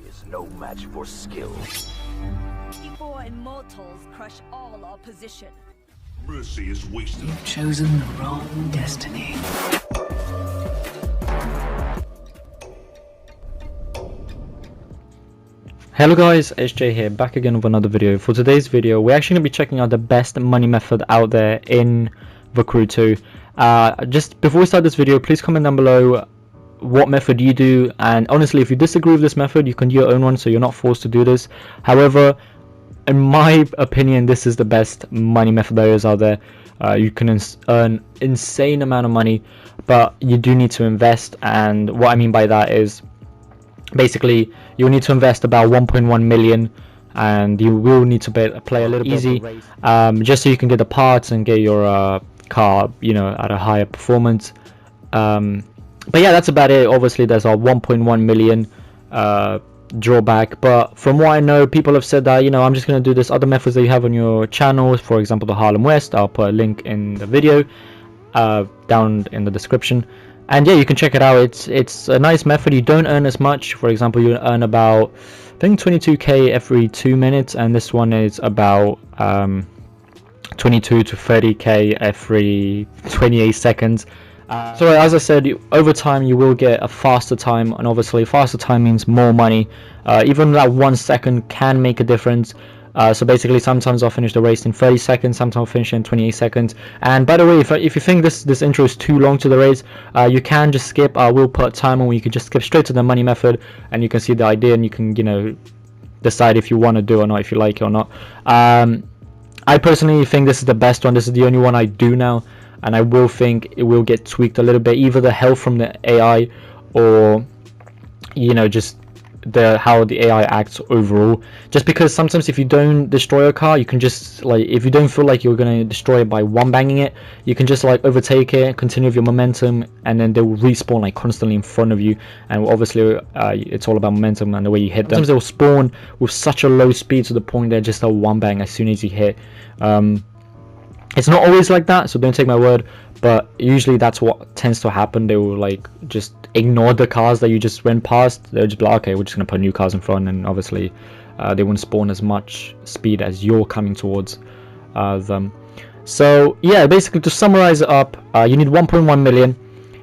is no match for skill. Before immortals crush all opposition. Mercy is wasted. You've chosen the wrong destiny. Hello guys, it's Jay here, back again with another video. For today's video, we're actually going to be checking out the best money method out there in the Crew 2. Just before we start this video, please comment down below what method you do, and honestly, if you disagree with this method, you can do your own one, so you're not forced to do this. However, in my opinion, this is the best money method there is out there. You can earn insane amount of money, but you do need to invest, and what I mean by that is basically you'll need to invest about 1.1 million, and you will need to play a little bit easy, just so you can get the parts and get your car, you know, at a higher performance. But yeah, that's about it. Obviously there's a 1.1 million drawback, but from what I know, people have said that, you know, I'm just going to do this other methods that you have on your channel, for example the Harlem West. I'll put a link in the video down in the description, and yeah, you can check it out. It's a nice method. You don't earn as much. For example, you earn about, I think, 22k every 2 minutes, and this one is about 22 to 30k every 28 seconds. So as I said, over time you will get a faster time, and obviously faster time means more money. Even that 1 second can make a difference. So basically, sometimes I'll finish the race in 30 seconds, sometimes I'll finish in 28 seconds. And by the way, if you think this intro is too long to the race, you can just skip. I will put a timer where you can just skip straight to the money method, and you can see the idea, and you can, you know, decide if you want to do it or not, if you like it or not. I personally think this is the best one. This is the only one I do now, and I will think it will get tweaked a little bit, either the health from the AI, or, you know, just how the AI acts overall. Just because sometimes if you don't destroy a car, you can just, like, if you don't feel like you're going to destroy it by one banging it, you can just like overtake it, continue with your momentum, and then they will respawn like constantly in front of you. And obviously it's all about momentum and the way you hit them. Sometimes they'll spawn with such a low speed to the point they're just a one bang as soon as you hit. It's not always like that, so don't take my word, but usually that's what tends to happen. They will like just ignore the cars that you just went past. They'll just be like, okay, we're just gonna put new cars in front, and obviously they won't spawn as much speed as you're coming towards them. So yeah, basically to summarize it up, you need 1.1 million.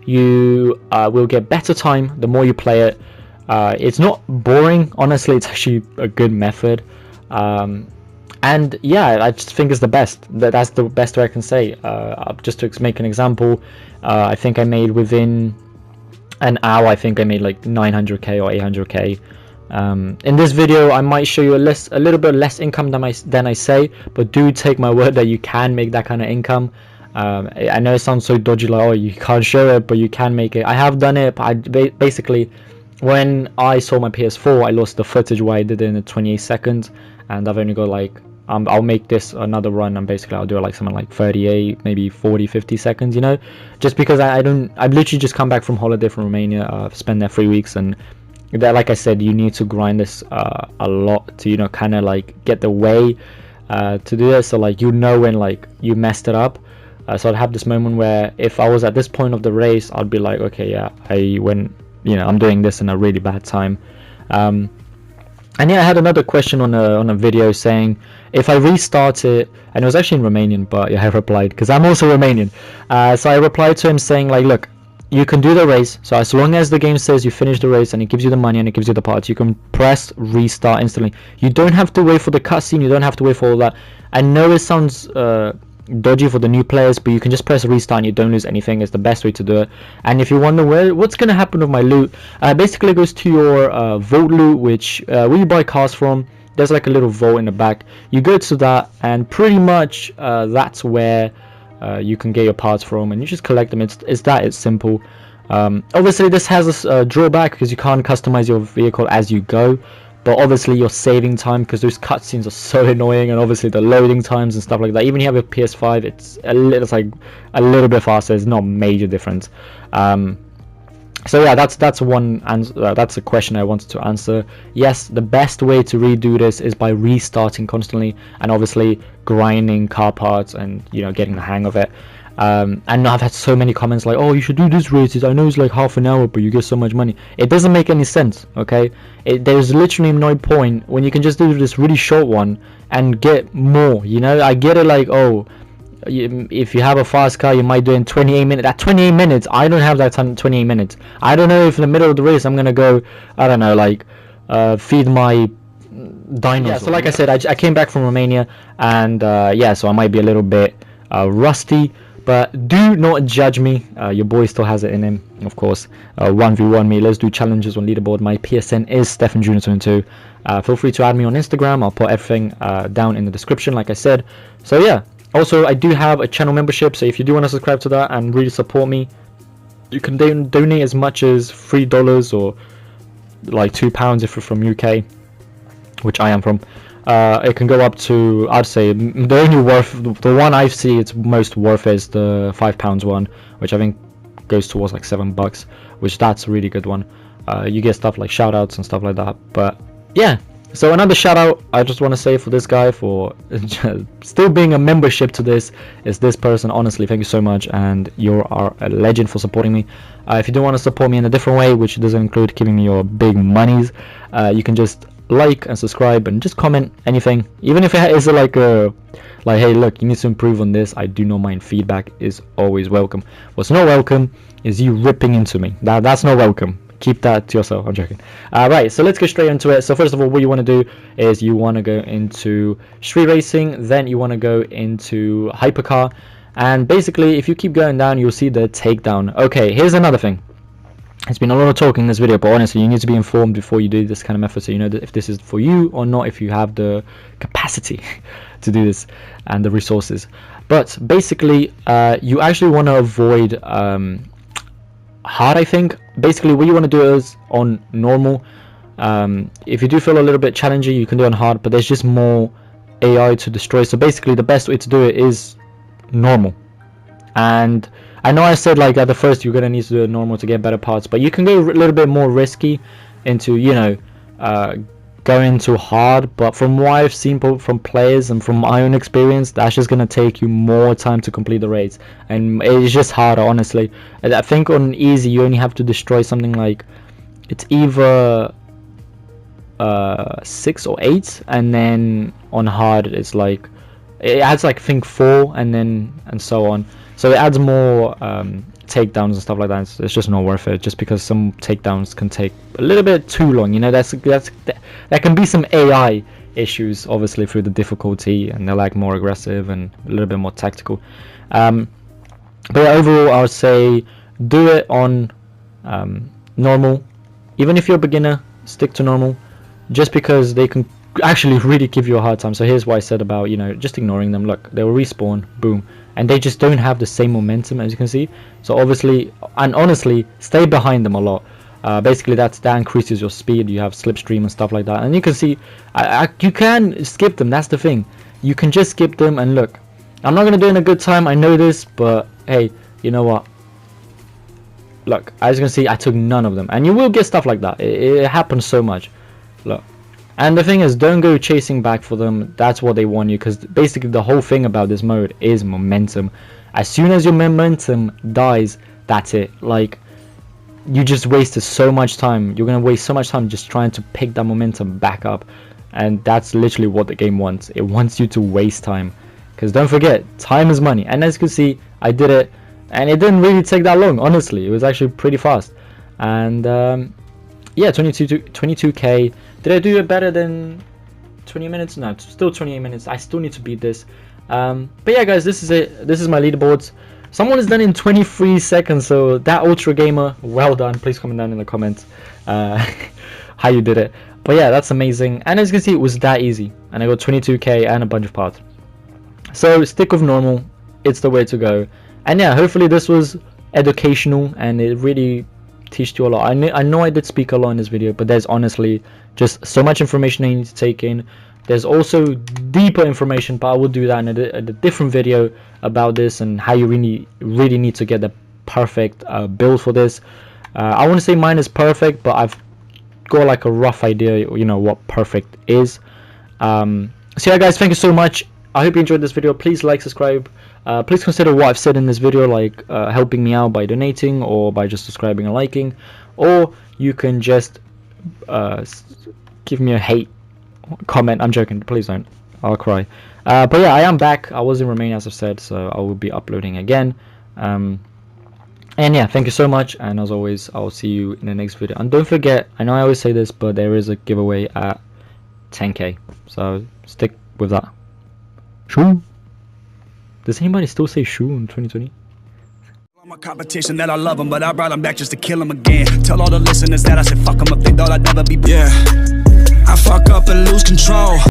You will get better time the more you play it. It's not boring, honestly. It's actually a good method. And yeah, I just think it's the best. That's the best way I can say. Just to make an example, I think I made within an hour, I think I made like 900k or 800k. In this video, I might show you a little bit less income than I say, but do take my word that you can make that kind of income. I know it sounds so dodgy, like, oh, you can't show it, but you can make it. I have done it, but basically, when I saw my PS4, I lost the footage where I did it in 28 seconds, and I've only got like, I'll make this another run, and basically I'll do it like something like 38, maybe 40, 50 seconds, you know, just because I've literally just come back from holiday from Romania. I've spent there 3 weeks, and that, like I said, you need to grind this a lot to, you know, kind of like get the way to do this. So like, you know, when like you messed it up. So I'd have this moment where if I was at this point of the race, I'd be like, okay, yeah, I went, you know, I'm doing this in a really bad time. And yeah, I had another question on a video saying if I restart it, and it was actually in Romanian, but yeah, I replied because I'm also Romanian. So I replied to him saying like, look, you can do the race. So as long as the game says you finish the race and it gives you the money and it gives you the parts, you can press restart instantly. You don't have to wait for the cutscene. You don't have to wait for all that. I know it sounds dodgy for the new players, but you can just press restart and you don't lose anything. It's the best way to do it. And if you wonder what's going to happen with my loot, basically it goes to your vault loot, which where you buy cars from. There's like a little vault in the back. You go to that, and pretty much that's where you can get your parts from, and you just collect them. It's simple. Obviously this has a drawback because you can't customize your vehicle as you go, but obviously you're saving time because those cutscenes are so annoying, and obviously the loading times and stuff like that. Even if you have a PS5, it's like a little bit faster. It's not a major difference. So yeah, that's one answer. That's a question I wanted to answer. Yes, the best way to redo this is by restarting constantly, and obviously grinding car parts and, you know, getting the hang of it. And I've had so many comments like, oh, you should do this races, I know it's like half an hour but you get so much money. It doesn't make any sense, okay? There's literally no point when you can just do this really short one and get more, you know? I get it, like, oh, if you have a fast car you might do it in 28 minutes. At 28 minutes I don't have that time. 28 minutes, I don't know if in the middle of the race I'm gonna go, I don't know, like feed my dinosaur. Yeah, so like I said, I came back from Romania, and yeah, so I might be a little bit rusty, but do not judge me. Your boy still has it in him, of course. 1v1 me, let's do challenges on leaderboard. My PSN is Stefan Junior 22. Feel free to add me on Instagram. I'll put everything down in the description, like I said. So yeah, also I do have a channel membership, so if you do want to subscribe to that and really support me, you can donate as much as $3 or like £2 if you're from UK, which I am from. It can go up to, I'd say the only the one I see it's most worth is the £5 one, which I think goes towards like $7, which that's a really good one. You get stuff like shout outs and stuff like that. But yeah, so another shout out I just want to say for this guy for still being a membership to this is this person. Honestly, thank you so much, and you are a legend for supporting me. If you do want to support me in a different way, which doesn't include giving me your big monies, you can just like and subscribe and just comment anything, even if it is like hey, look, you need to improve on this. I do not mind. Feedback is always welcome. What's not welcome is you ripping into me. That's not welcome. Keep that to yourself. I'm joking. Right, so let's go straight into it. So first of all, what you want to do is you want to go into street racing, then you want to go into hypercar, and basically if you keep going down you'll see the takedown. Okay, here's another thing. It's been a lot of talking in this video, but honestly you need to be informed before you do this kind of method, so you know that if this is for you or not, if you have the capacity to do this and the resources. But basically you actually want to avoid hard, I think. Basically what you want to do is on normal. If you do feel a little bit challenging, you can do it on hard, but there's just more AI to destroy. So basically the best way to do it is normal. And I know I said like at the first you're gonna need to do it normal to get better parts, but you can go a little bit more risky into, you know, going to hard. But from what I've seen from players and from my own experience, that's just gonna take you more time to complete the raids, and it's just harder, honestly. I think on easy you only have to destroy something like, it's either 6 or 8, and then on hard it's like, it adds like I think 4, and so on. So it adds more takedowns and stuff like that. It's just not worth it, just because some takedowns can take a little bit too long, you know. That can be some AI issues, obviously, through the difficulty, and they're like more aggressive and a little bit more tactical. But yeah, overall I would say do it on normal. Even if you're a beginner, stick to normal, just because they can actually really give you a hard time. So here's what I said about, you know, just ignoring them. Look, they will respawn, boom, and they just don't have the same momentum, as you can see. So obviously and honestly, stay behind them a lot. Basically that increases your speed. You have slipstream and stuff like that, and you can see you can skip them. That's the thing, you can just skip them. And look, I'm not gonna do it in a good time, I know this, but hey, you know what, look, as you can see I took none of them, and you will get stuff like that. It happens so much. Look, and the thing is, don't go chasing back for them. That's what they want you, because basically the whole thing about this mode is momentum. As soon as your momentum dies, that's it. Like, you just wasted so much time. You're gonna waste so much time just trying to pick that momentum back up, and that's literally what the game wants. It wants you to waste time, because don't forget, time is money. And as you can see, I did it, and it didn't really take that long. Honestly, it was actually pretty fast. And yeah, 22k. Did I do it better than 20 minutes? No, still 28 minutes. I still need to beat this. But yeah, guys, this is it. This is my leaderboards. Someone has done it in 23 seconds, so that ultra gamer, well done. Please comment down in the comments how you did it. But yeah, that's amazing. And as you can see, it was that easy, and I got 22k and a bunch of parts. So stick with normal, it's the way to go. And yeah, hopefully this was educational and it really teached you a lot. I know I did speak a lot in this video, but there's honestly just so much information I need to take in. There's also deeper information, but I will do that in a different video about this, and how you really need to get the perfect build for this. I wouldn't say mine is perfect, but I've got like a rough idea, you know, what perfect is. So yeah, guys, thank you so much. I hope you enjoyed this video. Please like, subscribe. Please consider what I've said in this video, like helping me out by donating or by just subscribing and liking, or you can just give me a hate comment. I'm joking, please don't, I'll cry. But yeah, I am back. I was in Romania, as I've said, so I will be uploading again. And yeah, thank you so much, and as always, I'll see you in the next video. And don't forget, I know I always say this, but there is a giveaway at 10k, so stick with that. Shoo. Does anybody still say shoo in 2020? My competition that I love them, but I brought them back just to kill them again. Tell all the listeners that I said fuck them up, they thought I'd never be. Yeah, I fuck up and lose control.